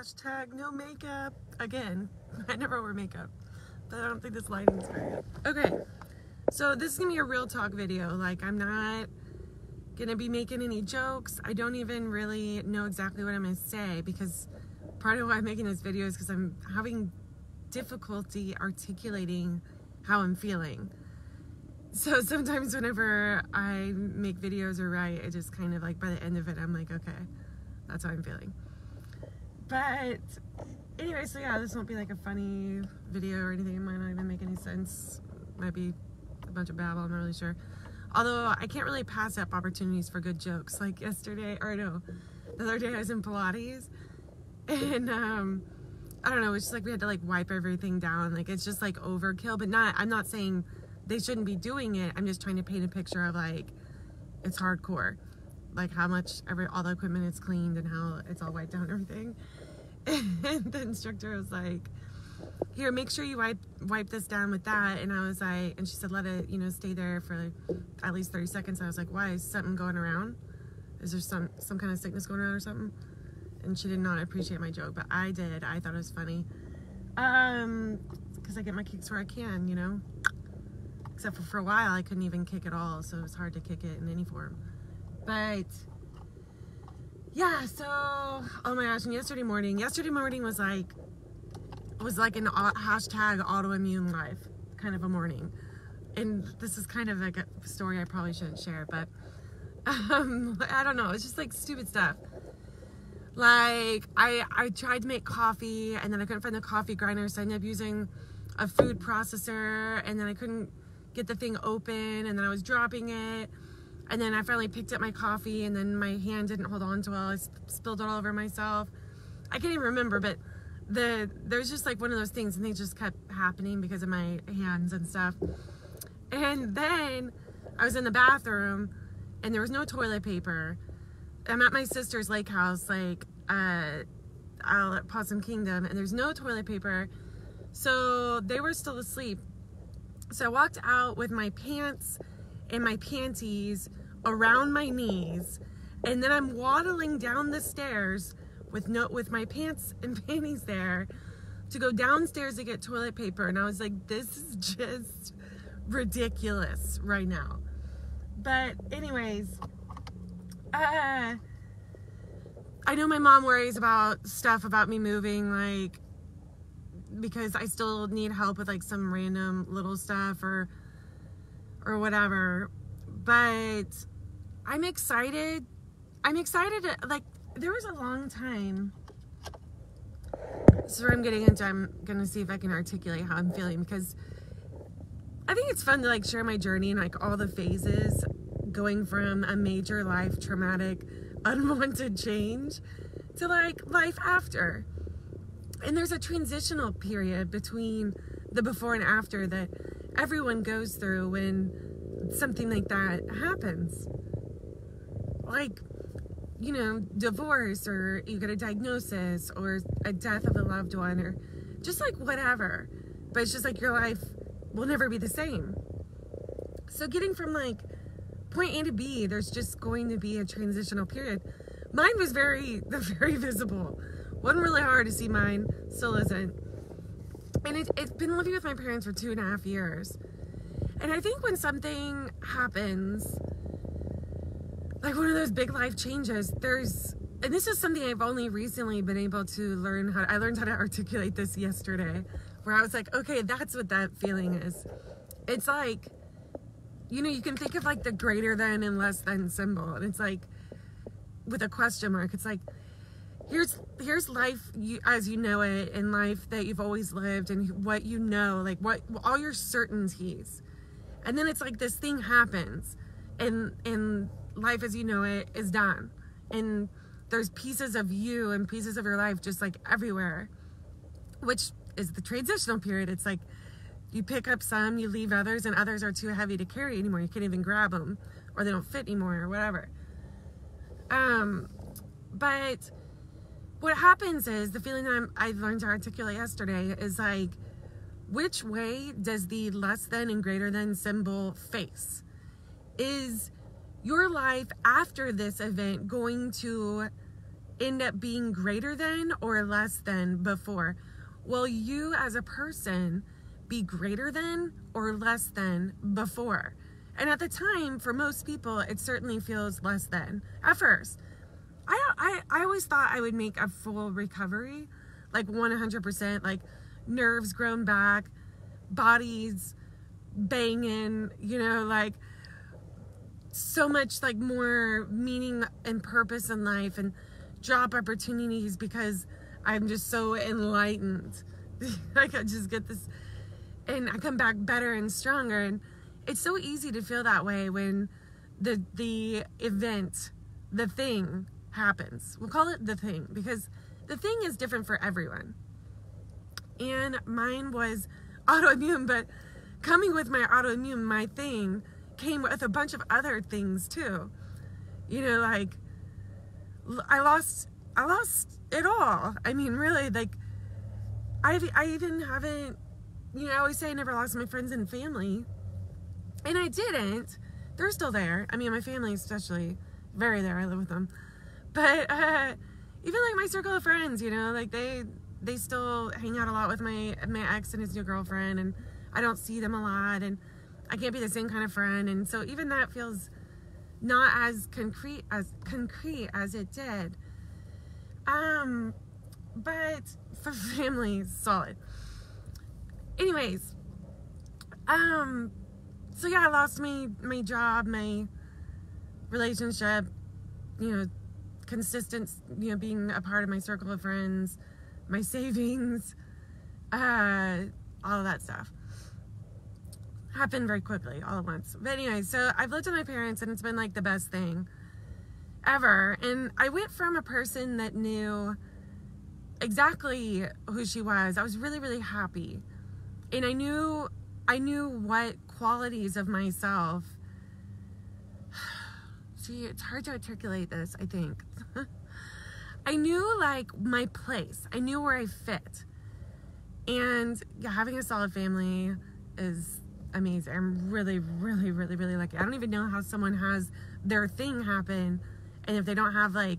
Hashtag no makeup. Again, I never wear makeup, but I don't think this lighting's very good. Okay, so this is gonna be a real talk video. Like, I'm not gonna be making any jokes. I don't even really know exactly what I'm gonna say, because part of why I'm making this video is because I'm having difficulty articulating how I'm feeling. So sometimes whenever I make videos or write, it just kind of like, by the end of it, I'm like, okay, that's how I'm feeling. But anyway, so yeah, this won't be like a funny video or anything. It might not even make any sense. Might be a bunch of babble, I'm not really sure. Although I can't really pass up opportunities for good jokes. Like yesterday, or no, the other day I was in Pilates, and I don't know, it's just like we had to like wipe everything down. Like, it's just like overkill, but I'm not saying they shouldn't be doing it. I'm just trying to paint a picture of like, it's hardcore. Like how much all the equipment is cleaned and how it's all wiped down and everything. And the instructor was like, here, make sure you wipe this down with that. And I was like, and she said, let it, stay there for like at least 30 seconds. I was like, why? Is something going around? Is there some kind of sickness going around or something? And she did not appreciate my joke, but I did. I thought it was funny. Because I get my kicks where I can, Except for a while, I couldn't even kick at all, so it was hard to kick it in any form. But yeah, so, oh my gosh, and yesterday morning was like an hashtag autoimmune life kind of a morning. And this is kind of like a story I probably shouldn't share, but I don't know, it's just like stupid stuff. Like, I tried to make coffee, and then I couldn't find the coffee grinder, so I ended up using a food processor, and then I couldn't get the thing open, and then I was dropping it, and then I finally picked up my coffee, and then my hand didn't hold on to well. I spilled it all over myself. I can't even remember, but there's just like one of those things, and they just kept happening because of my hands and stuff. And then I was in the bathroom, and there was no toilet paper. I'm at my sister's lake house, like out at Possum Kingdom, and there's no toilet paper, so they were still asleep. So I walked out with my pants and my panties around my knees, and then I'm waddling down the stairs with my pants and panties there to go downstairs to get toilet paper. And I was like, this is just ridiculous right now. But anyways, I know my mom worries about stuff about me moving, like, because I still need help with like some random little stuff or whatever. But I'm excited. Like, there was a long time. This is where I'm getting into. I'm gonna see if I can articulate how I'm feeling, because I think it's fun to like share my journey and like all the phases going from a major life traumatic unwanted change to like life after. And there's a transitional period between the before and after that everyone goes through when something like that happens. Like, divorce, or you get a diagnosis, or a death of a loved one, or just like whatever. But it's just like your life will never be the same. So getting from like point A to B, there's just going to be a transitional period. Mine was very visible. Wasn't really hard to see mine, still isn't. And it's been living with my parents for 2.5 years. And I think when something happens, like one of those big life changes, and this is something I've only recently been able to learn I learned how to articulate this yesterday, where I was like, okay, that's what that feeling is. It's like, you can think of like the greater than and less than symbol, and it's like, with a question mark, it's like, here's life as you know it, and life that you've always lived, and what like what all your certainties. And then it's like this thing happens, and life as you know it is done, and there's pieces of you and pieces of your life just like everywhere, which is the transitional period. It's like you pick up some, you leave others, and others are too heavy to carry anymore. You can't even grab them, or they don't fit anymore, or whatever. But what happens is, the feeling that I learned to articulate yesterday is like, which way does the less than and greater than symbol face? Is your life after this event going to end up being greater than or less than before? Will you as a person be greater than or less than before? And at the time, for most people, it certainly feels less than at first. I always thought I would make a full recovery, like 100%, like nerves grown back, bodies banging, you know, like so much like more meaning and purpose in life, and job opportunities because I'm just so enlightened. Like I just get this, and I come back better and stronger. And it's so easy to feel that way when the event, the thing happens. We'll call it the thing, because the thing is different for everyone. And mine was autoimmune, but coming with my autoimmune, my thing came with a bunch of other things too. You know, like I lost it all. I mean, really, like I even haven't, you know, I always say I never lost my friends and family, and I didn't. They're still there. I mean, my family especially, very there. I live with them. But even like my circle of friends, you know, like they still hang out a lot with my ex and his new girlfriend, and I don't see them a lot, and I can't be the same kind of friend. And so even that feels not as concrete as it did. But for family, solid. Anyways, so yeah, I lost my job, my relationship, you know, consistent, you know, being a part of my circle of friends, my savings, all of that stuff happened very quickly all at once. But anyway, so I've lived with my parents, and it's been like the best thing ever. And I went from a person that knew exactly who she was. I was really, really happy, and I knew what qualities of myself. See, it's hard to articulate this, I think. I knew like my place. I knew where I fit. And yeah, having a solid family is amazing. I'm really, really, really, really lucky. I don't even know how someone has their thing happen, and if they don't have like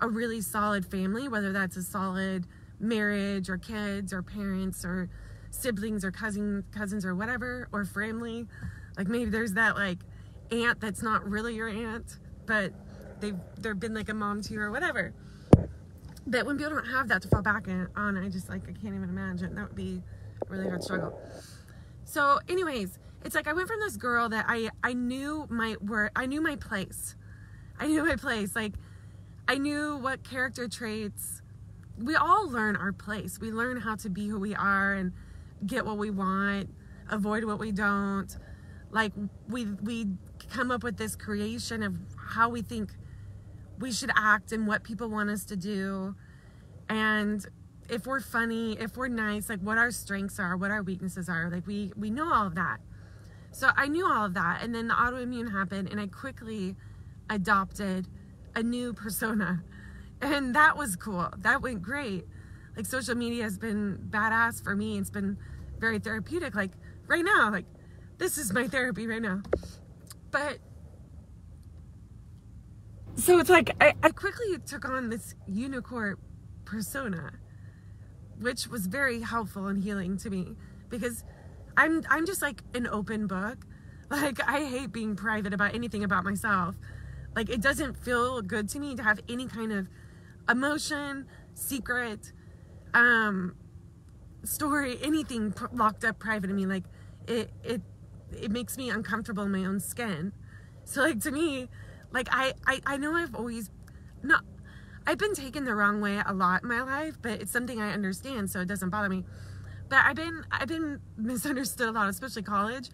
a really solid family, whether that's a solid marriage or kids or parents or siblings or cousins or whatever, or family. Like maybe there's that like aunt that's not really your aunt, but they've been like a mom to you or whatever. But when people don't have that to fall back on, I just like, I can't even imagine. That would be a really hard struggle. So anyways, it's like I went from this girl that I knew my place. I knew my place. Like I knew what character traits. We all learn our place. We learn how to be who we are and get what we want, avoid what we don't. Like we come up with this creation of how we think we should act and what people want us to do, and if we're funny, if we're nice, like what our strengths are, what our weaknesses are. Like we know all of that. So I knew all of that, and then the autoimmune happened, and I quickly adopted a new persona, and that was cool. That went great. Like social media has been badass for me. It's been very therapeutic. Like right now, like this is my therapy right now. But so it's like I quickly took on this unicorn persona, which was very helpful and healing to me, because I'm just like an open book. Like I hate being private about anything about myself. Like it doesn't feel good to me to have any kind of emotion, secret, story, anything locked up private in me. Like it makes me uncomfortable in my own skin. So like to me, like I know I've been taken the wrong way a lot in my life, but it's something I understand, so it doesn't bother me. But I've been misunderstood a lot, especially college,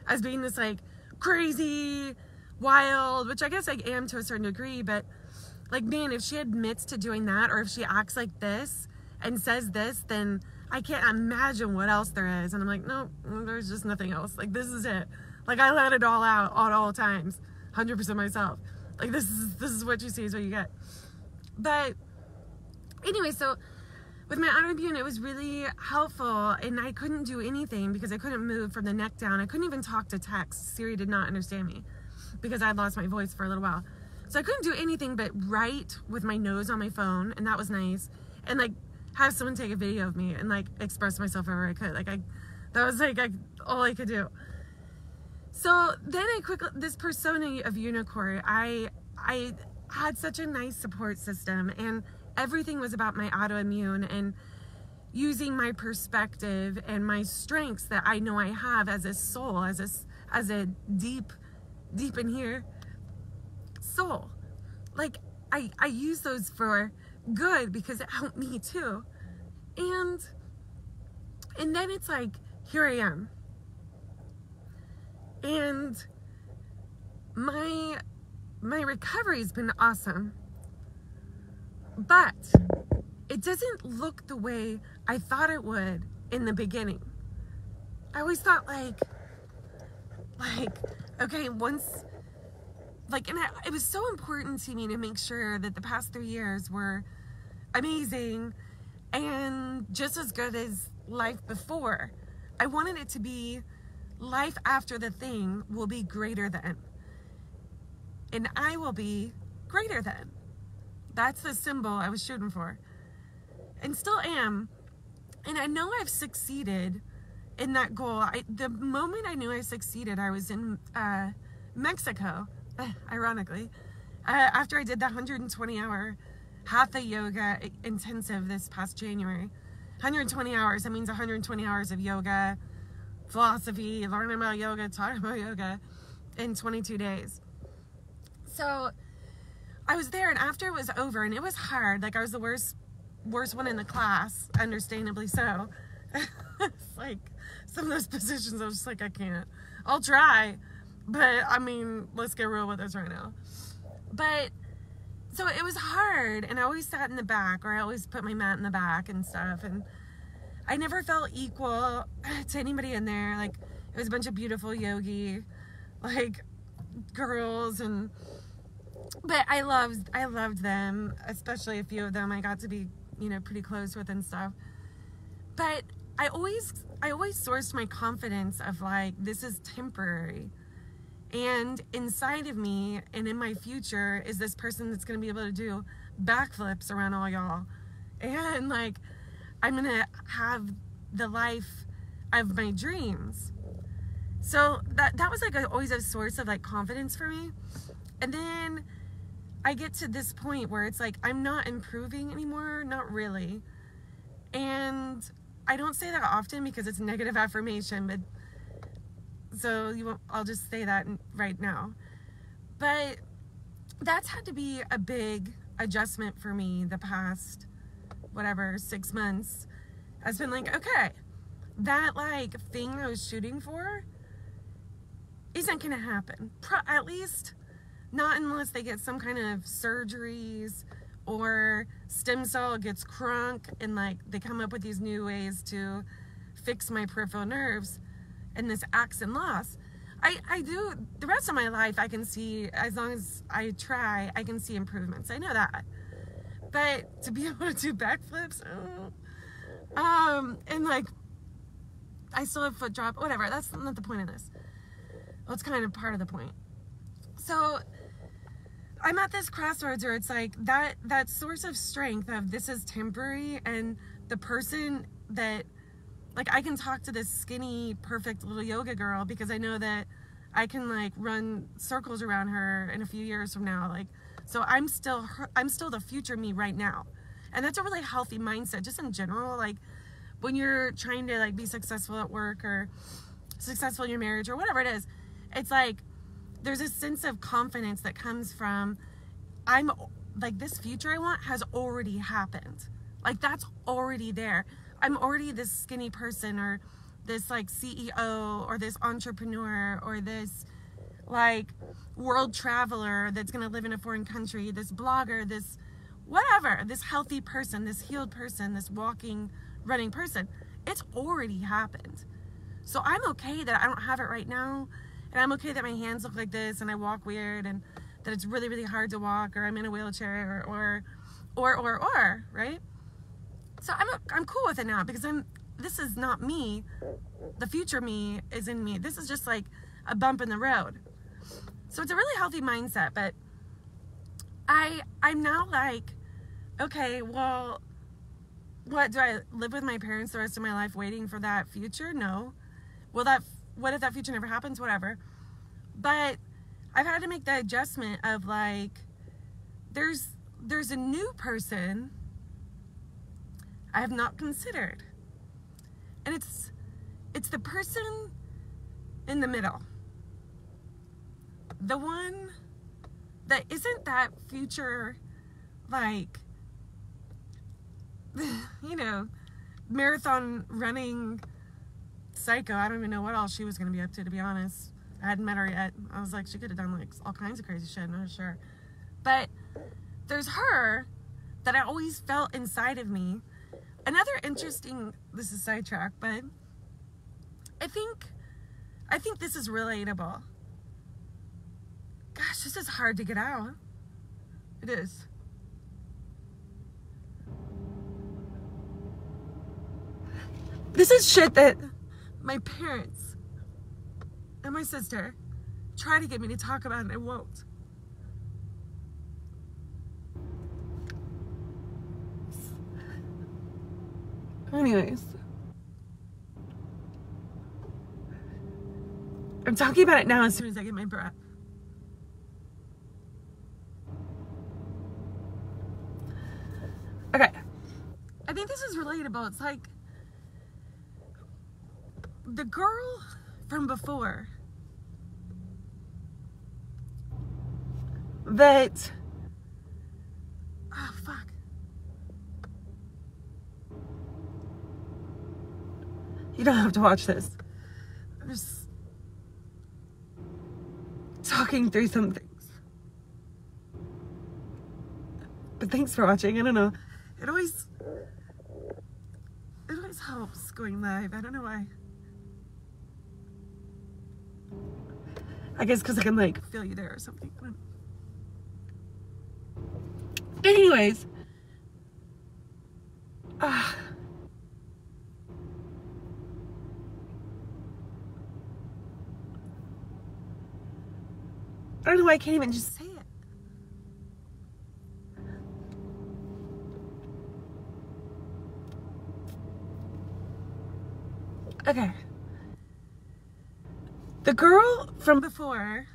as being this like crazy, wild, which I guess I am to a certain degree. But like, man, if she admits to doing that, or if she acts like this and says this, then I can't imagine what else there is. And I'm like, no, there's just nothing else. Like this is it. Like I let it all out at all times, 100% myself. Like this is what you see is what you get. But anyway, so with my autoimmune, it was really helpful, and I couldn't do anything because I couldn't move from the neck down. I couldn't even talk to text. Siri did not understand me because I had lost my voice for a little while. So I couldn't do anything but write with my nose on my phone, and that was nice. And like have someone take a video of me and like express myself however I could. That was like all I could do. So then this persona of unicorn, I had such a nice support system, and everything was about my autoimmune and using my perspective and my strengths that I know I have as a soul, as a deep in here soul. Like I use those for good because it helped me too. And then it's like, here I am. And my recovery's been awesome. But it doesn't look the way I thought it would in the beginning. I always thought like okay, once, like, and it was so important to me to make sure that the past 3 years were amazing and just as good as life before. I wanted it to be life after the thing will be greater than. And I will be greater than. That's the symbol I was shooting for. And still am. And I know I've succeeded in that goal. The moment I knew I succeeded, I was in Mexico, ironically, after I did the 120-hour Hatha yoga intensive this past January. 120 hours, that means 120 hours of yoga, philosophy, learning about yoga, talking about yoga in 22 days. So I was there, and after it was over, and it was hard, like I was the worst one in the class, understandably so. It's like some of those positions I was just like, I can't. I'll try, but I mean, let's get real with this right now. But so it was hard, and I always sat in the back, or I always put my mat in the back and stuff, and I never felt equal to anybody in there. Like, it was a bunch of beautiful yogi, like, girls, but I loved them, especially a few of them I got to be, pretty close with and stuff. But I always sourced my confidence of like, this is temporary. And inside of me and in my future is this person that's going to be able to do backflips around all y'all. And like, I'm going to have the life of my dreams. So that was like always a source of like confidence for me. And then I get to this point where it's like, I'm not improving anymore. Not really. And I don't say that often because it's negative affirmation, but so I'll just say that right now. But that's had to be a big adjustment for me the past, 6 months. I've been like, okay, that like thing I was shooting for isn't gonna happen. At least not unless they get some kind of surgeries or stem cell gets crunk and like they come up with these new ways to fix my peripheral nerves and this axon loss. I do, the rest of my life I can see, as long as I try, I can see improvements. I know that. But to be able to do backflips, and like, I still have foot drop, whatever, that's not the point of this. Well, it's kind of part of the point. So I'm at this crossroads where it's like that source of strength of this is temporary, and the person that, like, I can talk to this skinny, perfect little yoga girl because I know that I can like run circles around her in a few years from now. Like, so I'm still the future me right now. And that's a really healthy mindset just in general. Like, when you're trying to like be successful at work or successful in your marriage or whatever it is, it's like there's a sense of confidence that comes from, I'm like, this future I want has already happened. Like, that's already there. I'm already this skinny person, or this like CEO, or this entrepreneur, or this like world traveler that's gonna live in a foreign country, this blogger, this whatever, this healthy person, this healed person, this walking, running person. It's already happened. So I'm okay that I don't have it right now, and I'm okay that my hands look like this and I walk weird, and that it's really, really hard to walk, or I'm in a wheelchair, or right? So I'm cool with it now because this is not me. The future me is in me. This is just like a bump in the road. So it's a really healthy mindset, but I'm now like, okay, well, what, do I live with my parents the rest of my life waiting for that future? No. Well, what if that future never happens? Whatever. But I've had to make the adjustment of like, there's a new person I have not considered. And it's the person in the middle. The one that isn't that future, like, you know, marathon running psycho. I don't even know what else she was going to be up to be honest. I hadn't met her yet. I was like, she could have done like all kinds of crazy shit. I'm not sure. But there's her that I always felt inside of me. Another interesting, this is sidetrack, but I think this is relatable. Gosh, this is hard to get out. It is. This is shit that my parents and my sister try to get me to talk about and I won't. Anyways. I'm talking about it now as soon as I get my breath. Okay. I think this is relatable. It's like the girl from before that, oh fuck. You don't have to watch this. I'm just talking through some things. But thanks for watching. I don't know. It always helps going live. I don't know why. I guess because I can like feel you there or something. I don't know. Anyways. I don't know why I can't even just say it. Okay. The girl from before,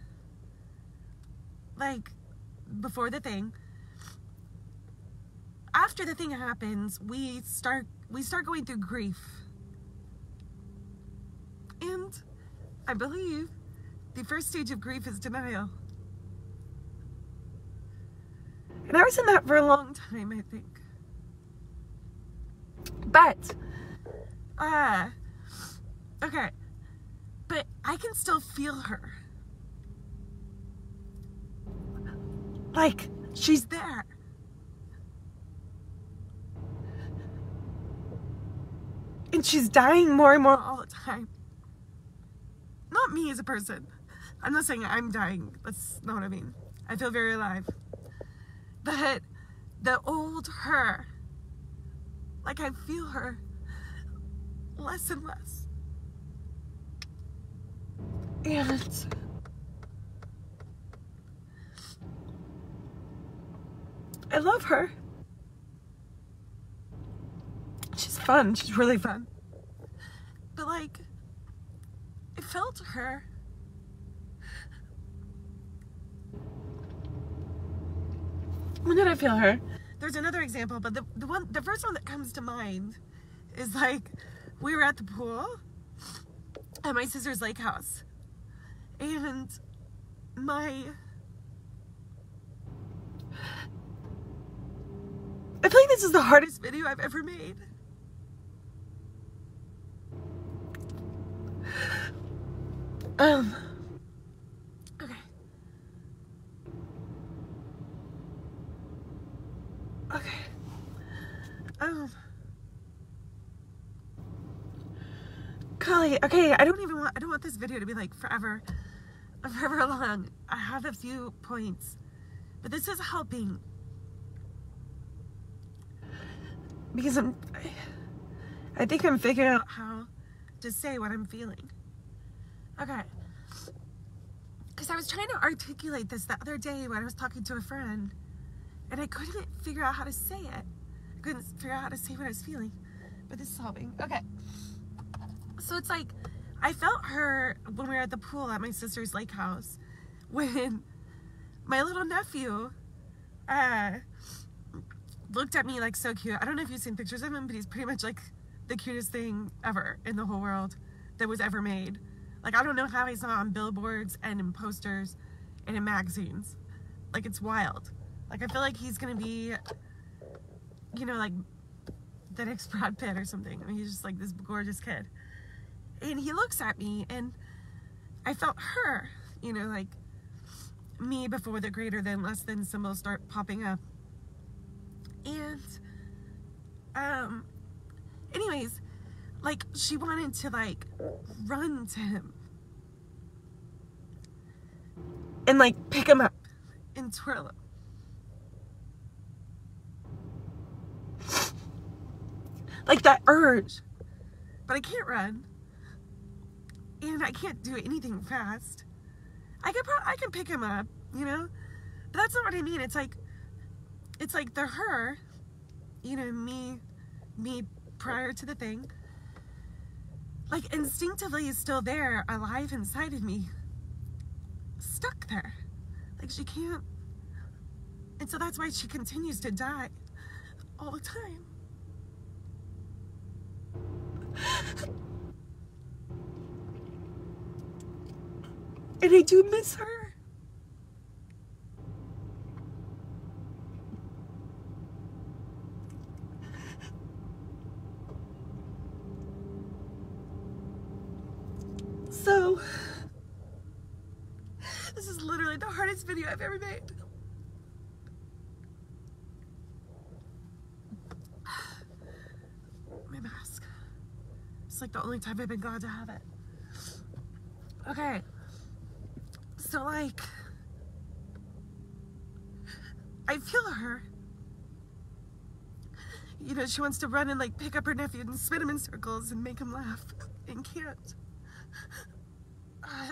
like, before the thing, after the thing happens, we start going through grief. And I believe the first stage of grief is denial. And I was in that for a long time, I think. But, okay. But I can still feel her. Like, she's there. And she's dying more and more all the time. Not me as a person. I'm not saying I'm dying. That's not what I mean. I feel very alive. But the old her, like I feel her less and less. And I love her. She's fun. She's really fun. But like, I felt her. When did I feel her? There's another example, but the first one that comes to mind is like, we were at the pool at my sister's lake house. And I feel like this is the hardest video I've ever made. Okay. Okay. Golly, okay, I don't want this video to be like forever long. I have a few points, but this is helping because I think I'm figuring out how to say what I'm feeling. Okay, because I was trying to articulate this the other day when I was talking to a friend, and I couldn't figure out how to say it. I couldn't figure out how to say what I was feeling, but this is helping. Okay. So it's like, I felt her when we were at the pool at my sister's lake house, when my little nephew looked at me like so cute. I don't know if you've seen pictures of him, but he's pretty much like the cutest thing ever in the whole world that was ever made. Like, I don't know how he's not on billboards and in posters and in magazines. Like, it's wild. Like, I feel like he's gonna be, you know, like the next Brad Pitt or something. I mean, he's just like this gorgeous kid. And he looks at me, and I felt her, you know, like me before the greater than, less than symbols start popping up. And, anyways, like, she wanted to, like, run to him and, like, pick him up and twirl him. Like, that urge. But I can't run. And I can't do anything fast. I can pick him up, you know? But that's not what I mean. It's like the her, you know, me prior to the thing, like, instinctively is still there, alive inside of me, stuck there. Like, she can't. And so that's why she continues to die all the time. And I do miss her. So, this is literally the hardest video I've ever made. My mask. It's like the only time I've been glad to have it. Okay. So, like, I feel her. You know, she wants to run and, like, pick up her nephew and spin him in circles and make him laugh and can't.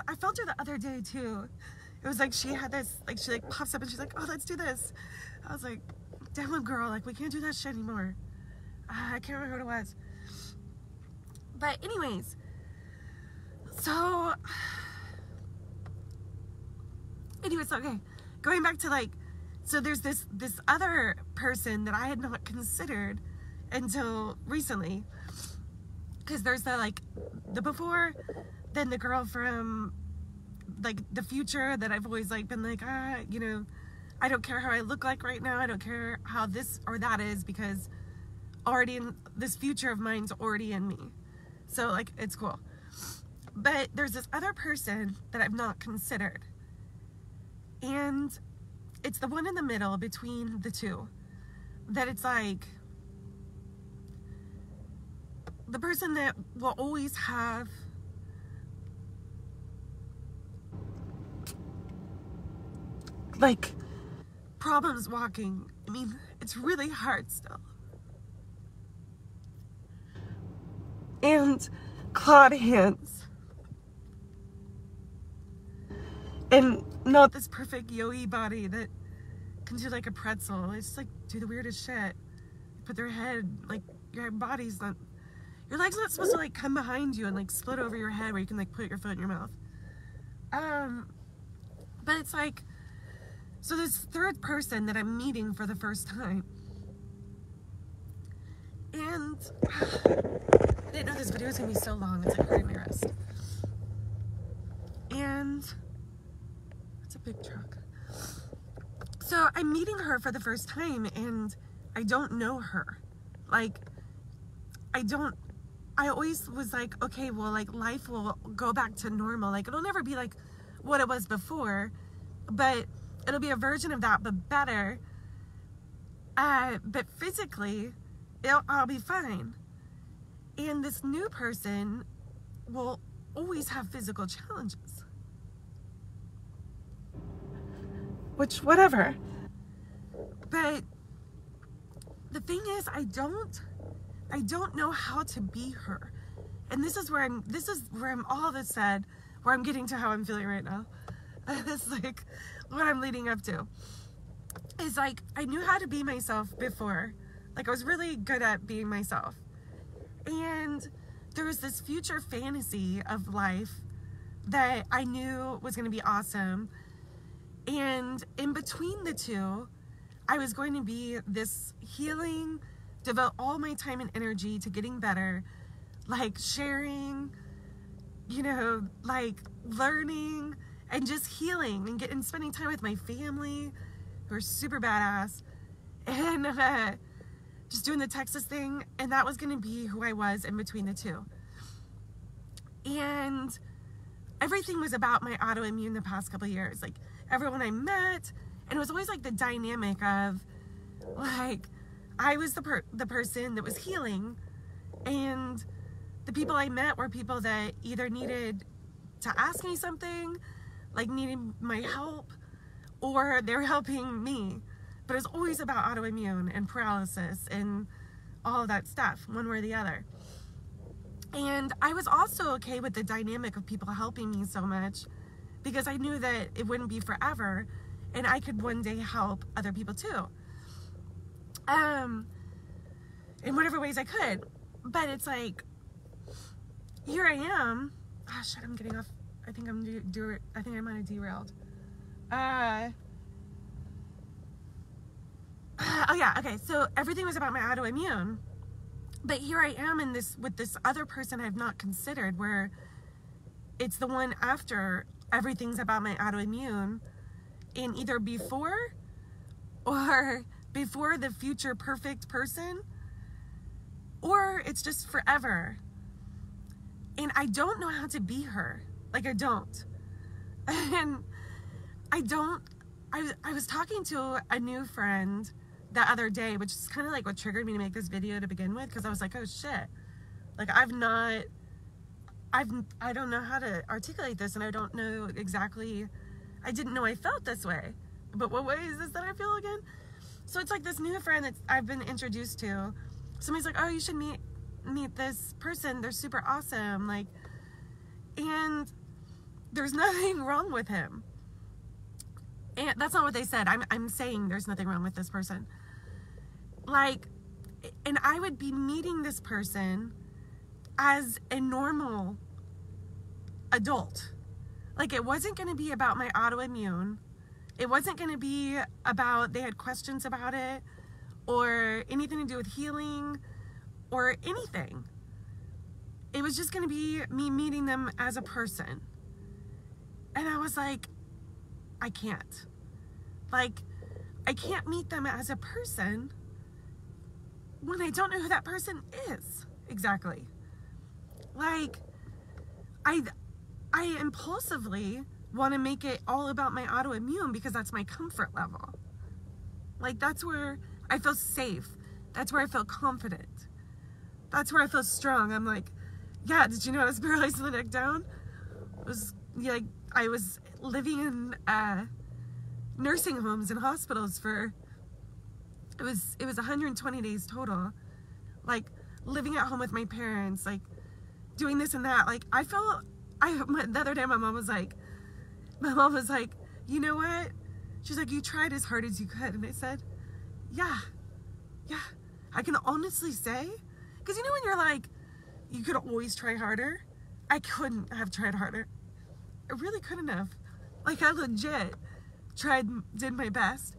I felt her the other day, too. It was like she had this, like, she, like, pops up and she's like, oh, let's do this. I was like, damn, girl, like, we can't do that shit anymore. I can't remember what it was. But anyways, so... Anyways, okay, going back to, like, so there's this other person that I had not considered until recently, because there's the, like, the before, then the girl from, like, the future that I've always, like, been like, you know, I don't care how I look like right now, I don't care how this or that is, because already in this future of mine's already in me, so, like, it's cool. But there's this other person that I've not considered. And it's the one in the middle between the two, that it's like the person that will always have like problems walking. I mean, it's really hard still. And clawed hands. And not this perfect yogi body that can do like a pretzel. It's like do the weirdest shit. Put their head, like your body's not, your leg's not supposed to like come behind you and like split over your head where you can like put your foot in your mouth. But it's like, so this third person that I'm meeting for the first time. And I didn't know this video was gonna be so long. It's like hurting my wrist. And it's a big truck. So I'm meeting her for the first time and I don't know her. Like, I always was like, okay, well, like life will go back to normal. Like it'll never be like what it was before, but it'll be a version of that, but better. But physically, I'll be fine. And this new person will always have physical challenges. Which, whatever. But the thing is, I don't know how to be her. And this is where I'm all this said, where I'm getting to how I'm feeling right now. It's like what I'm leading up to. is like, I knew how to be myself before. Like, I was really good at being myself. And there was this future fantasy of life that I knew was going to be awesome. And in between the two, I was going to be this healing, devote all my time and energy to getting better, like sharing, you know, like learning and just healing and spending time with my family, who are super badass, and just doing the Texas thing. And that was going to be who I was in between the two. And everything was about my autoimmune the past couple of years. Like, everyone I met, and it was always like the dynamic of, like, I was the person that was healing, and the people I met were people that either needed to ask me something, like needing my help, or they're helping me. But it's always about autoimmune and paralysis and all of that stuff, one way or the other. And I was also okay with the dynamic of people helping me so much, because I knew that it wouldn't be forever, and I could one day help other people too. In whatever ways I could. But it's like, here I am. Oh shit, I'm getting off. I think I might have derailed. Oh yeah, okay, so everything was about my autoimmune. But here I am with this other person I've not considered, where it's the one after everything's about my autoimmune, in either before the future perfect person, or it's just forever. And I don't know how to be her. Like, I don't. And I was talking to a new friend the other day, which is kind of like what triggered me to make this video to begin with, because I was like, oh shit, like I don't know how to articulate this, and I don't know exactly, I didn't know I felt this way, but what way is this that I feel again? So it's like this new friend that I've been introduced to. Somebody's like, oh, you should meet this person, they're super awesome, like, and there's nothing wrong with him. And that's not what they said. I'm saying there's nothing wrong with this person. Like, and I would be meeting this person as a normal adult. Like, it wasn't going to be about my autoimmune. It wasn't going to be about they had questions about it, or anything to do with healing, or anything. It was just going to be me meeting them as a person. And I was like, I can't. Like, I can't meet them as a person when I don't know who that person is exactly. Like, I impulsively want to make it all about my autoimmune because that's my comfort level. Like, that's where I feel safe. That's where I feel confident. That's where I feel strong. I'm like, yeah, did you know I was paralyzed from the neck down? I was living in nursing homes and hospitals for, it was 120 days total. Like, living at home with my parents, like doing this and that. Like, the other day my mom was like, you know what? She's like, you tried as hard as you could. And I said, yeah, I can honestly say, because you know when you're like, you could always try harder? I couldn't have tried harder. I really couldn't have. Like, I legit did my best.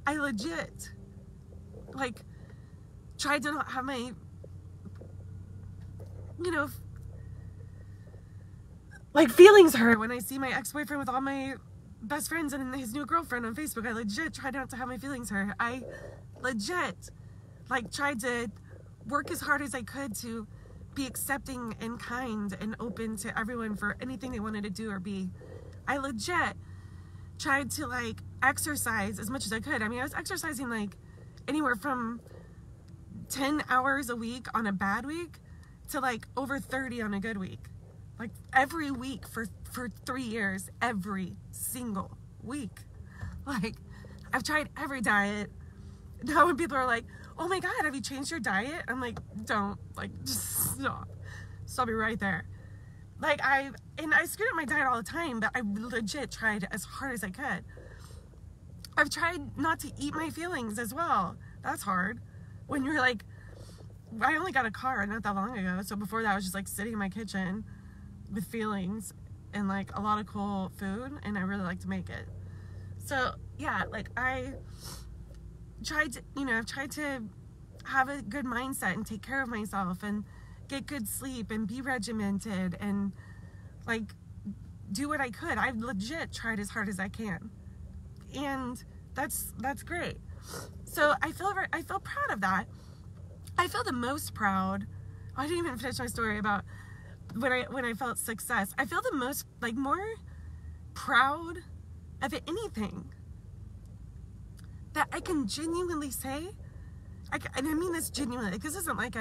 I legit, like, tried to not have my, you know, like, feelings hurt when I see my ex-boyfriend with all my best friends and his new girlfriend on Facebook. I legit tried not to have my feelings hurt. I legit, like, tried to work as hard as I could to be accepting and kind and open to everyone for anything they wanted to do or be. I legit tried to, like, exercise as much as I could. I mean, I was exercising, like, anywhere from 10 hours a week on a bad week to, like, over 30 on a good week. Like, every week for 3 years, every single week. Like, I've tried every diet. Now when people are like, oh my God, have you changed your diet? I'm like, don't. Like, just stop. Stop me right there. Like, I screwed up my diet all the time, but I legit tried as hard as I could. I've tried not to eat my feelings as well. That's hard. When you're like, I only got a car not that long ago. So before that, I was just like sitting in my kitchen with feelings and like a lot of cool food. And I really like to make it. So yeah, like I've tried to have a good mindset and take care of myself and get good sleep and be regimented and like do what I could. I've legit tried as hard as I can. And that's great. So I feel proud of that. I feel the most proud. I didn't even finish my story about when I felt success. I feel the most, like, more proud of anything that I can genuinely say. And I mean this genuinely. Like, this isn't like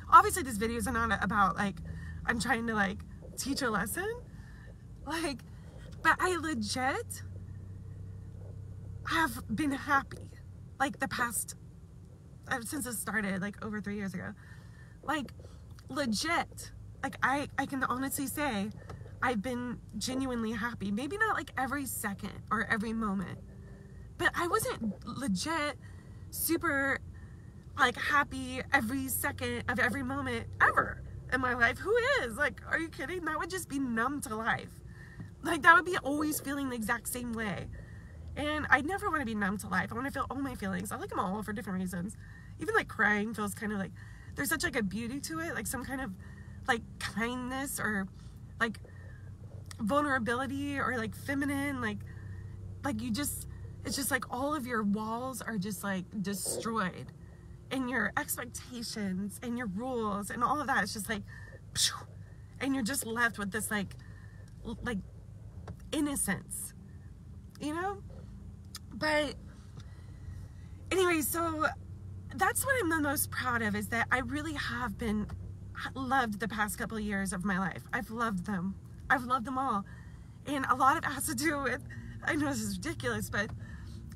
obviously this video is not about like I'm trying to like teach a lesson. Like, but I legit have been happy, like the past, since it started, like over 3 years ago, like legit, like I can honestly say I've been genuinely happy. Maybe not like every second or every moment, but I wasn't legit super like happy every second of every moment ever in my life. Who is? Like, are you kidding? That would just be numb to life. Like, that would be always feeling the exact same way. And I never want to be numb to life. I want to feel all my feelings. I like them all for different reasons. Even like crying feels kind of like, there's such like a beauty to it, like some kind of like kindness or like vulnerability or like feminine, like you just, it's just like all of your walls are just like destroyed, and your expectations and your rules and all of that is just like, and you're just left with this like innocence, you know? But anyway, so that's what I'm the most proud of, is that I really have been loved the past couple of years of my life. I've loved them. I've loved them all. And a lot of it has to do with, I know this is ridiculous, but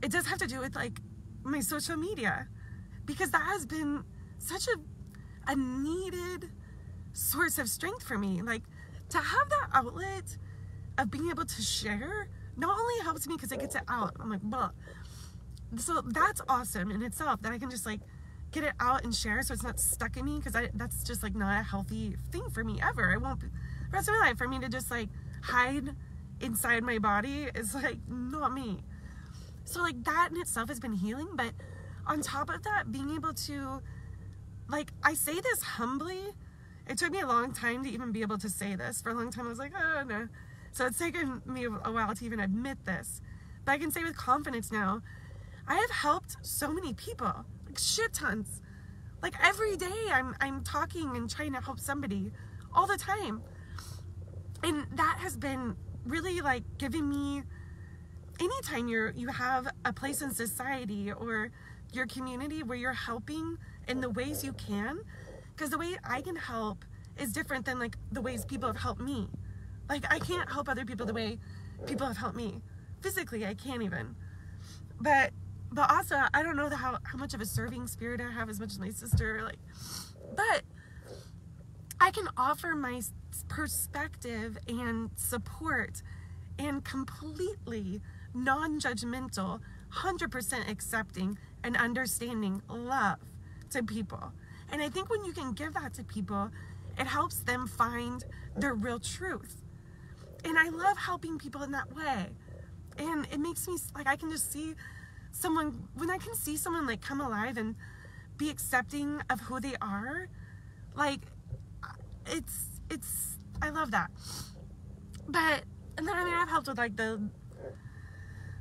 it does have to do with like my social media, because that has been such a needed source of strength for me. Like, to have that outlet of being able to share not only helps me because it gets it out. I'm like, well, so that's awesome in itself, that I can just like get it out and share so it's not stuck in me, because that's just like not a healthy thing for me ever. I won't, the rest of my life, for me to just like hide inside my body is like not me. So like that in itself has been healing. But on top of that, being able to, like, I say this humbly. It took me a long time to even be able to say this. For a long time I was like, oh no. So it's taken me a while to even admit this. But I can say with confidence now, I have helped so many people, like shit tons. Like every day I'm talking and trying to help somebody all the time. And that has been really like giving me, anytime you have a place in society or your community where you're helping in the ways you can, because the way I can help is different than like the ways people have helped me. Like, I can't help other people the way people have helped me. Physically, I can't even. But also, I don't know how much of a serving spirit I have as much as my sister. Like, but I can offer my perspective and support and completely non-judgmental, 100% accepting and understanding love to people. And I think when you can give that to people, it helps them find their real truth. And I love helping people in that way. And it makes me, like, I can just see someone, when I can see someone, like, come alive and be accepting of who they are, like, it's, I love that. But, and then, I mean, I've helped with, like, the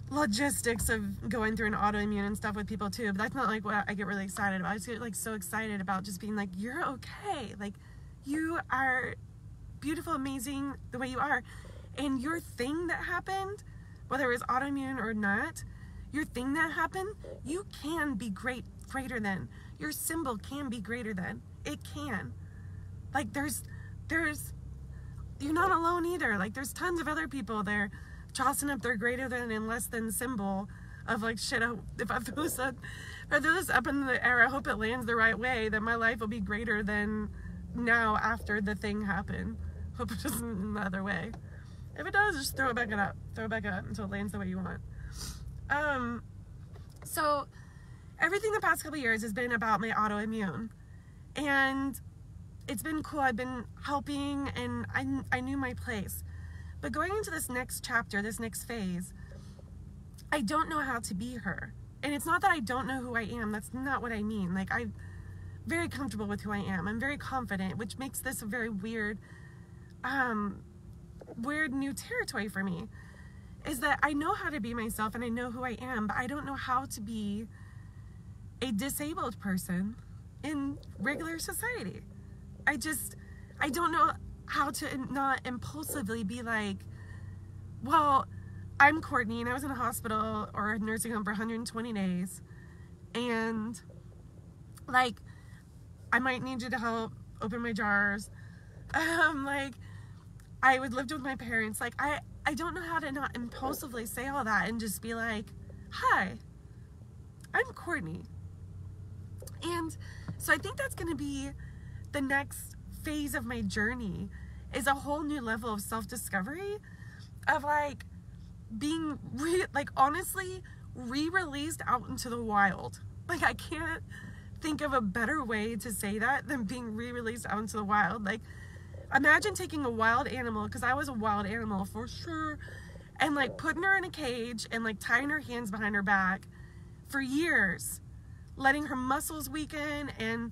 logistics of going through an autoimmune and stuff with people, too. But that's not, like, what I get really excited about. I just get, like, so excited about just being, like, you're okay. Like, you are beautiful, amazing the way you are. And your thing that happened, whether it was autoimmune or not, your thing that happened, you can be greater than. Your symbol can be greater than. It can. Like, there's, you're not alone either. Like, there's tons of other people there tossing up their greater than and less than symbol of, like, shit, if I throw this up in the air, I hope it lands the right way, that my life will be greater than now after the thing happened. Hope it doesn't in the other way. If it does, just throw it back up. Throw it back up until it lands the way you want. So everything the past couple of years has been about my autoimmune, and it's been cool. I've been helping, and I knew my place. But going into this next chapter, this next phase, I don't know how to be her. And it's not that I don't know who I am. That's not what I mean. Like, I'm very comfortable with who I am. I'm very confident, which makes this a very weird new territory for me. Is that I know how to be myself and I know who I am, but I don't know how to be a disabled person in regular society. I don't know how to not impulsively be like, well, I'm Courtney and I was in a hospital or a nursing home for 120 days, and like, I might need you to help open my jars. Like, I would lived with my parents. Like, I don't know how to not impulsively say all that and just be like, hi, I'm Courtney. And so I think that's going to be the next phase of my journey, is a whole new level of self-discovery, of like being honestly re-released out into the wild. Like, I can't think of a better way to say that than being re-released out into the wild. Like, imagine taking a wild animal, because I was a wild animal for sure, and like putting her in a cage and like tying her hands behind her back for years, letting her muscles weaken, and,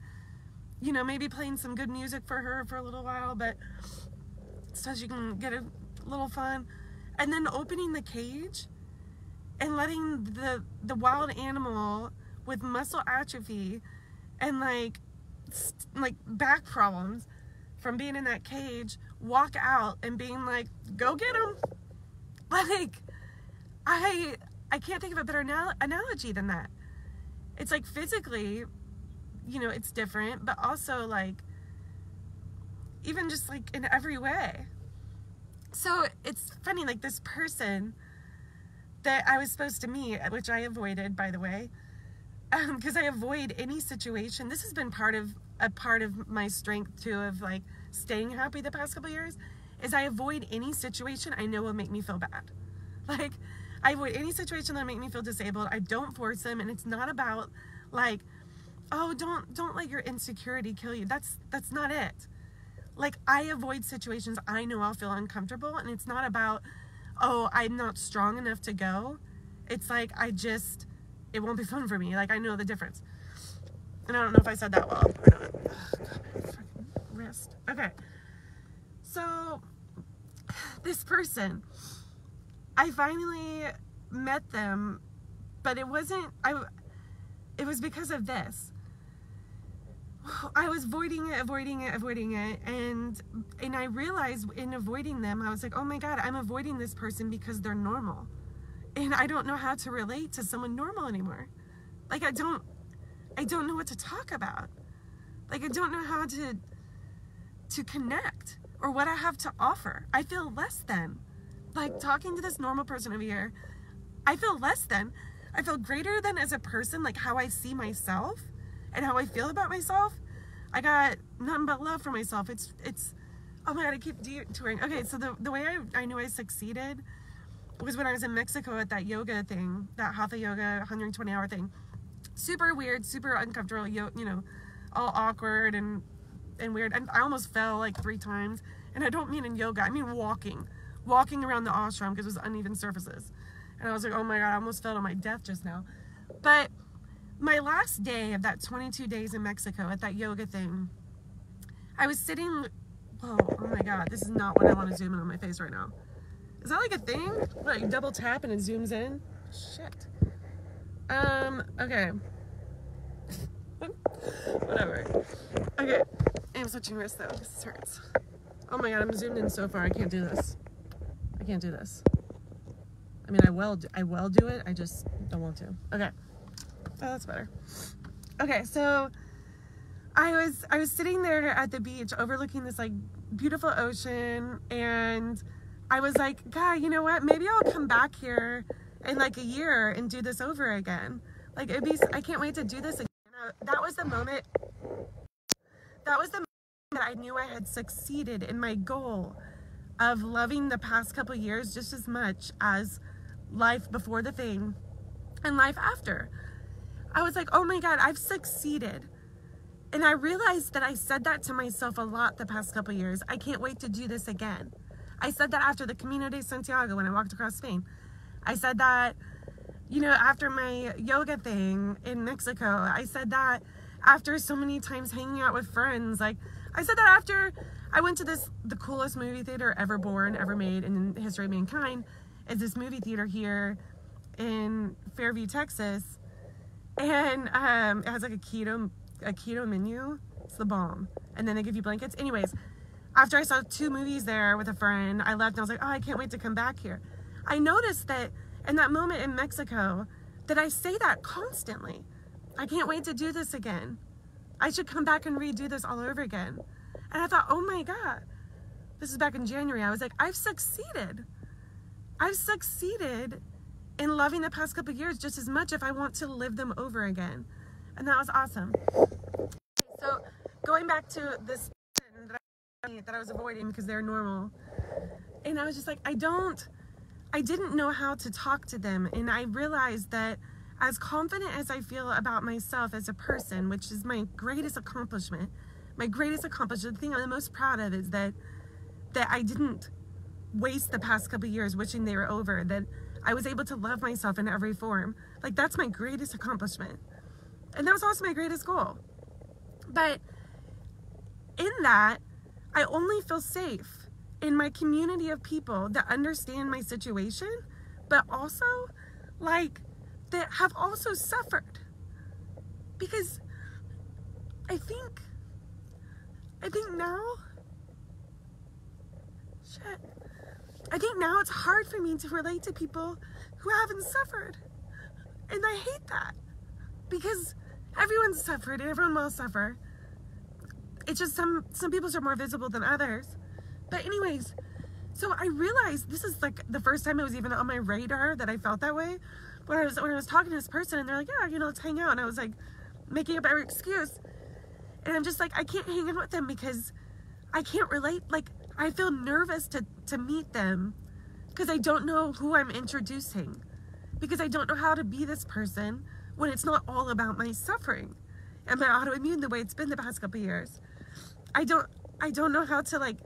you know, maybe playing some good music for her for a little while, but so she can get a little fun, and then opening the cage and letting the wild animal with muscle atrophy and like back problems from being in that cage walk out and being like, go get him. Like, I can't think of a better analogy than that. It's like, physically, you know, it's different, but also like even just like in every way. So it's funny, like this person that I was supposed to meet, which I avoided, by the way, because I avoid any situation. This has been a part of my strength too, of like staying happy the past couple of years, is I avoid any situation I know will make me feel bad. Like, I avoid any situation that make me feel disabled. I don't force them, and it's not about like, oh, don't let your insecurity kill you. That's not it. Like, I avoid situations I know I'll feel uncomfortable, and it's not about, oh, I'm not strong enough to go. It's like, it won't be fun for me. Like, I know the difference. And I don't know if I said that well or not. Oh, God, my freaking wrist. Okay. So, this person, I finally met them, but it was because of this. I was avoiding it, and I realized in avoiding them, I was like, oh my God, I'm avoiding this person because they're normal. And I don't know how to relate to someone normal anymore. Like, I don't know what to talk about. Like, I don't know how to connect or what I have to offer. I feel less than. Like, talking to this normal person over here, I feel less than. I feel greater than as a person, like how I see myself and how I feel about myself. I got nothing but love for myself. It's oh my God, I keep detouring. Okay, so the way I knew I succeeded was when I was in Mexico at that yoga thing, that hatha yoga 120-hour thing. Super weird, super uncomfortable, you know, all awkward and weird. And I almost fell like 3 times. And I don't mean in yoga, I mean walking around the ashram, because it was uneven surfaces. And I was like, oh my God, I almost fell to my death just now. But my last day of that 22 days in Mexico at that yoga thing, I was sitting, oh my God, this is not what I want to zoom in on my face right now. Is that like a thing? What, you double tap and it zooms in? Shit. Okay. Whatever. Okay. I'm switching wrists though, because this hurts. Oh my God, I'm zoomed in so far, I can't do this. I can't do this. I mean, I will do it, I just don't want to. Okay. Oh, that's better. Okay, so I was sitting there at the beach overlooking this like beautiful ocean, and I was like, God, you know what? Maybe I'll come back here in like a year and do this over again. Like, I can't wait to do this again. That was the moment that I knew I had succeeded in my goal of loving the past couple years just as much as life before the thing, and life after. I was like, oh my God, I've succeeded. And I realized that I said that to myself a lot the past couple years. I can't wait to do this again. I said that after the Camino de Santiago when I walked across Spain. I said that, you know, after my yoga thing in Mexico. I said that after so many times hanging out with friends. Like, I said that after I went to the coolest movie theater ever born, ever made in the history of mankind. Is this movie theater here in Fairview, Texas. And it has like a keto menu. It's the bomb. And then they give you blankets. Anyways, after I saw 2 movies there with a friend, I left and I was like, oh, I can't wait to come back here. I noticed that in that moment in Mexico that I say that constantly. I can't wait to do this again. I should come back and redo this all over again. And I thought, oh my God, this is back in January. I was like, I've succeeded. I've succeeded in loving the past couple of years just as much if I want to live them over again. And that was awesome. So going back to this that I was avoiding because they're normal. And I was just like, I didn't know how to talk to them. And I realized that as confident as I feel about myself as a person, which is my greatest accomplishment, the thing I'm the most proud of is that I didn't waste the past couple of years wishing they were over, that I was able to love myself in every form. Like, that's my greatest accomplishment. And that was also my greatest goal. But in that, I only feel safe in my community of people that understand my situation, but also, like, that have also suffered. Because I think now it's hard for me to relate to people who haven't suffered. And I hate that. Because everyone's suffered and everyone will suffer. It's just some people's are more visible than others. But anyways, so I realized this is like the first time it was even on my radar that I felt that way. When I was talking to this person and they're like, yeah, you know, let's hang out. And I was like making up every excuse. And I'm just like, I can't hang out with them because I can't relate. Like, I feel nervous to meet them because I don't know who I'm introducing. Because I don't know how to be this person when it's not all about my suffering and my autoimmune the way it's been the past couple of years. I don't know how to, like,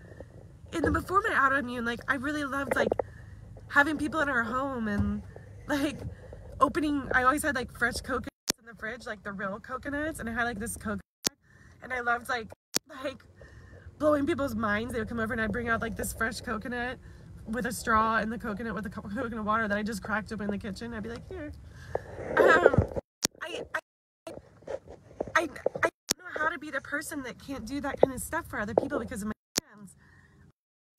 before my autoimmune, like, I really loved, like, having people in our home and, like, I always had, like, fresh coconuts in the fridge, like, the real coconuts, and I had, like, this coconut, and I loved, like, blowing people's minds. They would come over and I'd bring out, like, this fresh coconut with a straw and the coconut with a cup of coconut water that I just cracked open in the kitchen. I'd be like, here. I don't know how to be the person that can't do that kind of stuff for other people because of my hands.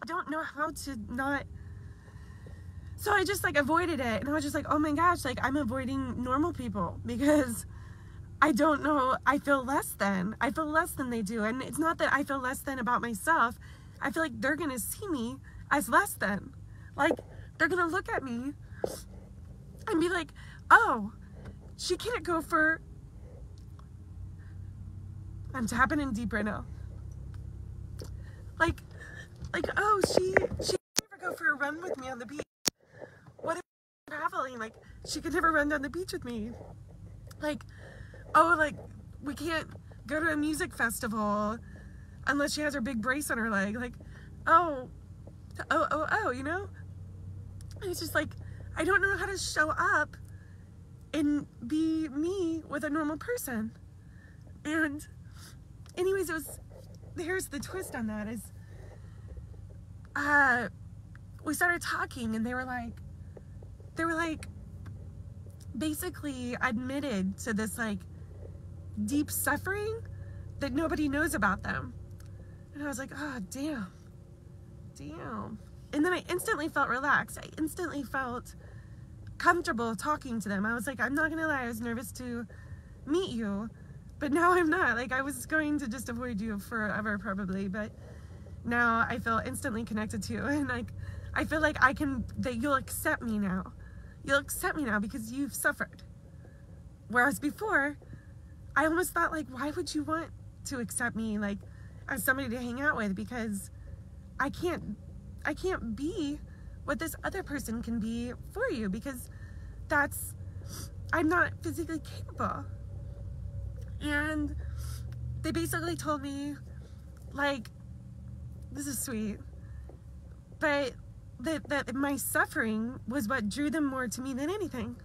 I don't know how to not. So I just, like, avoided it. And I was just like, oh my gosh, like, I'm avoiding normal people because I don't know. I feel less than they do. And it's not that I feel less than about myself. I feel like they're going to see me as less than. Like, they're going to look at me and be like, oh, she can't go for, I'm tapping in deep right now. Like, oh, she can never go for a run with me on the beach. What if I'm traveling? Like, she could never run down the beach with me. Like, oh, like, we can't go to a music festival unless she has her big brace on her leg. Like, oh, you know? And it's just like, I don't know how to show up and be me with a normal person. And anyways, here's the twist on that is, we started talking and they were like basically admitted to this, like, deep suffering that nobody knows about them. And I was like, oh, damn. And then I instantly felt relaxed. I instantly felt comfortable talking to them. I was like, I'm not gonna lie, I was nervous to meet you, but now I'm not. Like, I was going to just avoid you forever probably, but now I feel instantly connected to you. And, like, I feel like that you'll accept me now. You'll accept me now because you've suffered. Whereas before, I almost thought, like, why would you want to accept me, like, as somebody to hang out with? Because I can't be what this other person can be for you, because that's I'm not physically capable. And they basically told me, like, this is sweet, but that my suffering was what drew them more to me than anything.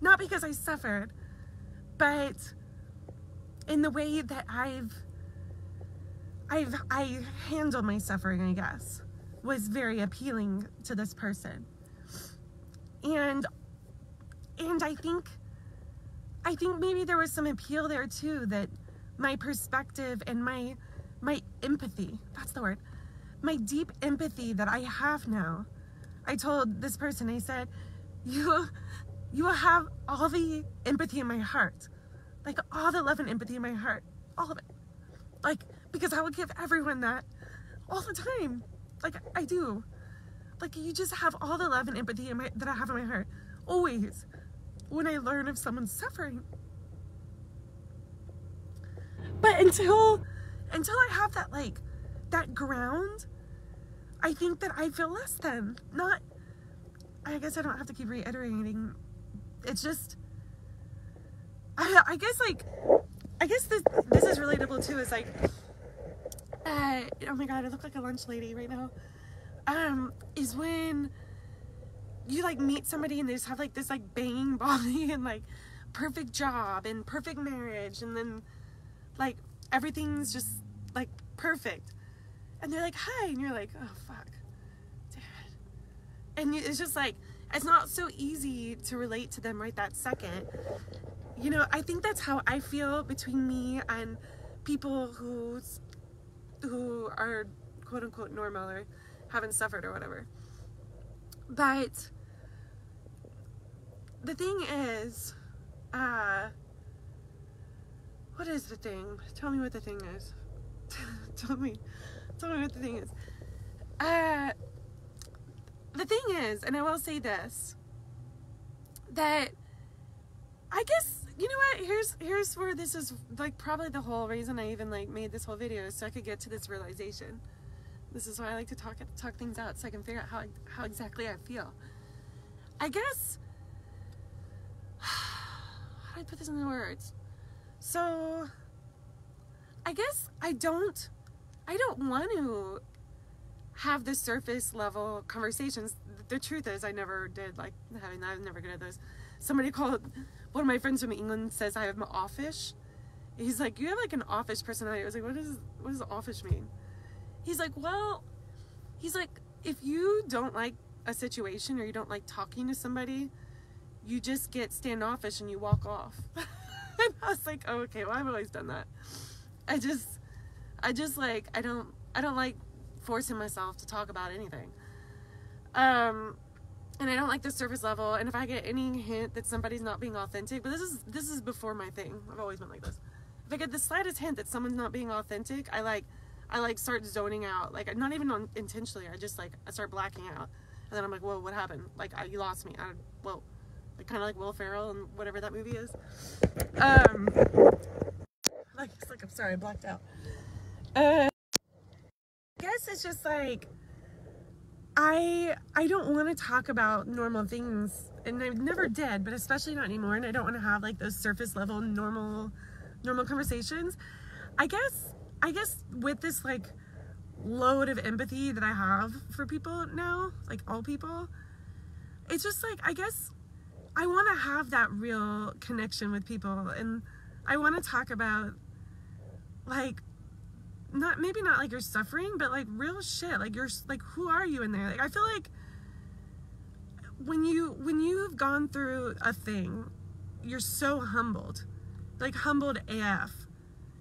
Not because I suffered, but in the way that I handled my suffering, I guess, was very appealing to this person. And I think maybe there was some appeal there too, that my perspective and my empathy, that's the word, my deep empathy that I have now. I told this person, I said, you will have all the empathy in my heart, like all the love and empathy in my heart, all of it, like, because I will give everyone that all the time, like I do. Like, you just have all the love and empathy that I have in my heart, always, when I learn of someone's suffering. But until I have that, like, that ground, I think that I feel less than. Not, I guess I don't have to keep reiterating. It's just, I guess this is relatable too. It's like, oh my God, I look like a lunch lady right now. Is when you like meet somebody and they just have like this like banging body and like perfect job and perfect marriage, and then like everything's just like perfect, and they're like, hi, and you're like, oh fuck, dude. And it's just like, it's not so easy to relate to them right that second. You know, I think that's how I feel between me and people who are quote unquote normal or haven't suffered or whatever. But the thing is, what is the thing? Tell me what the thing is. Tell me what the thing is. The thing is, and I will say this, that I guess, you know what, here's where this is like probably the whole reason I even like made this whole video, so I could get to this realization. This is why I like to talk things out, so I can figure out how exactly I feel. I guess, how do I put this into words? So, I guess I don't want to have the surface level conversations. The truth is, I never did like having that. I was never good at those. Somebody called, one of my friends from England says I have offish. He's like, you have like an offish personality. I was like, what does offish mean? He's like, well, if you don't like a situation or you don't like talking to somebody, you just get standoffish and you walk off. And I was like, oh, okay, well, I've always done that. I just like, I don't like forcing myself to talk about anything. And I don't like the surface level. And if I get any hint that somebody's not being authentic, but this is before my thing. I've always been like this. If I get the slightest hint that someone's not being authentic, I start zoning out, like not even intentionally. I start blacking out, and then I'm like, whoa, what happened? Like, you lost me. Like kind of like Will Ferrell and whatever that movie is. I'm sorry, I blacked out. I guess it's just like, I don't want to talk about normal things, and I never did, but especially not anymore. And I don't want to have like those surface level normal conversations. I guess with this like load of empathy that I have for people now, like all people, it's just like, I guess I want to have that real connection with people, and I want to talk about like, maybe not like your suffering, but like real shit, like you're like, who are you in there? Like, I feel like when you've gone through a thing, you're so humbled, like humbled AF.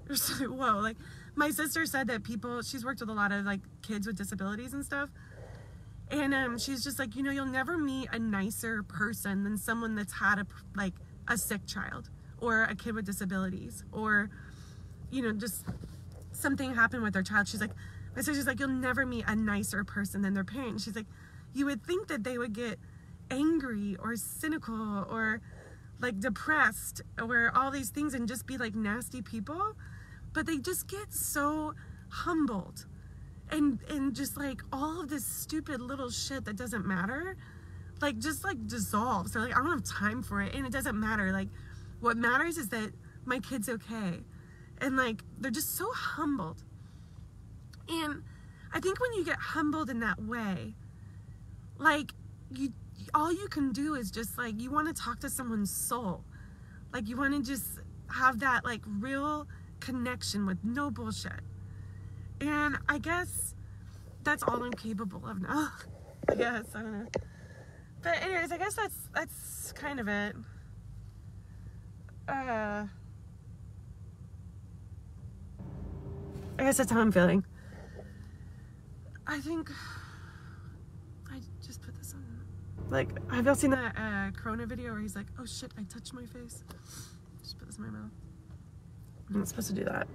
You're just like, whoa. Like, my sister said that she's worked with a lot of like kids with disabilities and stuff, and she's just like, you'll never meet a nicer person than someone that's had a sick child or a kid with disabilities, or just something happened with their child. She's like, my sister's like, you'll never meet a nicer person than their parent. She's like, you would think that they would get angry or cynical or like depressed or all these things and just be like nasty people, but they just get so humbled and just like all of this stupid little shit that doesn't matter. like just like dissolves. They're like, I don't have time for it, and it doesn't matter. Like, what matters is that my kid's okay, and like they're just so humbled. And I think when you get humbled in that way, like all you can do is just like, you want to talk to someone's soul, like you want to just have that like real connection with no bullshit. And I guess that's all I'm capable of now. I guess, I don't know. But anyways, I guess that's kind of it. I guess that's how I'm feeling. I think I just put this on. Like, have y'all seen that Corona video where he's like, oh shit, I touched my face. Just put this in my mouth. I'm not supposed to do that.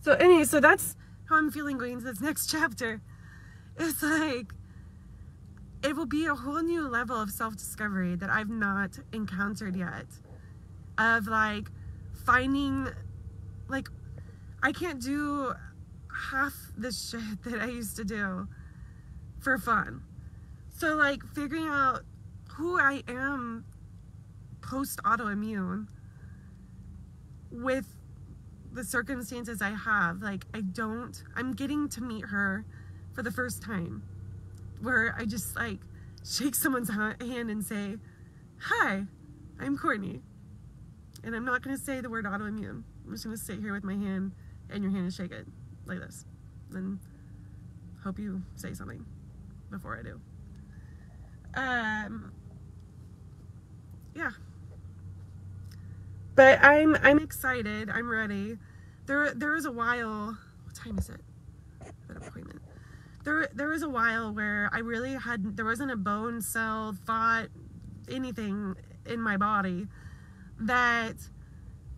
So anyway, so that's how I'm feeling going into this next chapter. It's like, it will be a whole new level of self-discovery that I've not encountered yet. Of like, finding, like, I can't do half the shit that I used to do for fun. So like, figuring out who I am post-autoimmune with the circumstances I have, like, I'm getting to meet her for the first time, where I just like shake someone's hand and say, hi, I'm Courtney. And I'm not going to say the word autoimmune. I'm just going to sit here with my hand and your hand and shake it like this. And hope you say something before I do. Yeah. But I'm excited. I'm ready. There was a while, what time is it? An appointment. There was a while where I really there wasn't a bone cell, thought, anything in my body that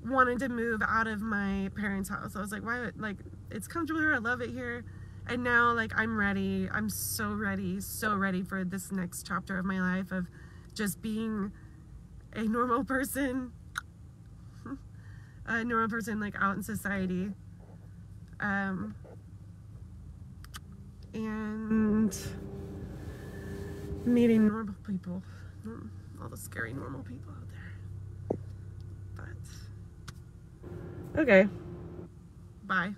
wanted to move out of my parents' house. I was like, why? Like, it's comfortable here. I love it here. And now, like, I'm ready. I'm so ready for this next chapter of my life of just being a normal person. A normal person, like, out in society. And meeting normal people. All the scary normal people out there. But, okay. Bye.